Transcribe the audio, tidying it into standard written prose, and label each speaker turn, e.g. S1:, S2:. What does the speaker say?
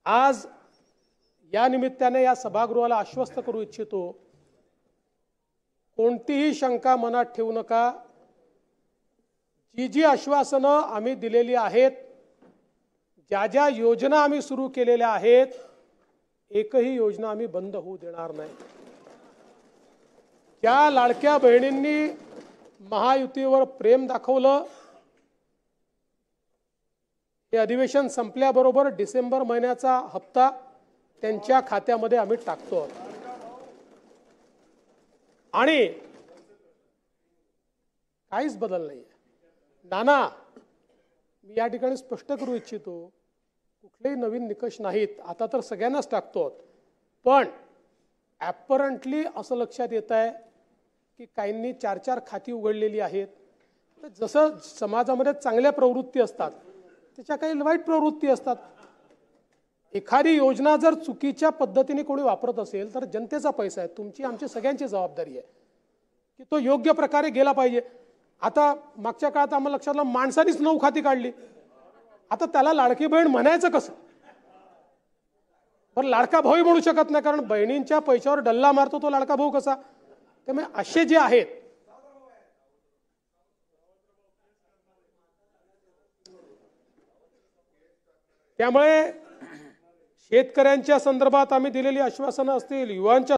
S1: आज या निमित्ताने या सभागृहाला आश्वस्त करू इच्छितो, कोणतीही शंका मनात ठेवू नका। जी जी आश्वासनं आम्ही दिलेली आहेत, ज्या ज्या योजना आम्ही सुरू केलेल्या आहेत, एकही योजना आम्ही बंद होऊ देणार नाही। ज्या लाडक्या बहिणींनी महायुतीवर प्रेम दाखवलं, हे अधिवेशन संपल्याबरोबर डिसेंबर महिन्याचा हप्ता त्यांच्या खात्यामध्ये आम्ही टाकतो। आणि काहीच बदल नाही। नाना, मी या ठिकाणी स्पष्ट करू इच्छितो, कुठलेही नवीन निकष नाहीत। आता तर सगळ्यांनाच टाकतो, पण ॲपरंटली असं लक्षात येत आहे की काहींनी 4-4 खाती उघडलेली आहेत। तर जसं समाजामध्ये चांगल्या प्रवृत्ती असतात, त्याच्या काही वाईट प्रवृत्ती असतात। एखादी योजना जर चुकीच्या पद्धतीने कोणी वापरत असेल तर जनतेचा पैसा आहे, तुमची आमची सगळ्यांची जबाबदारी आहे की तो योग्य प्रकारे गेला पाहिजे। आता मागच्या काळात आम्हाला लक्षात आलं, माणसानीच 9 खाती काढली, आता त्याला लाडकी बहीण म्हणायचं कसं? पण लाडका भाऊ म्हणू शकत नाही, कारण बहिणींच्या पैशावर डल्ला मारतो तो लाडका भाऊ कसा? त्यामुळे असे जे आहेत, त्यामुळे शेतकऱ्यांच्या संदर्भात आम्ही दिलेली आश्वासनं असतील, युवांच्या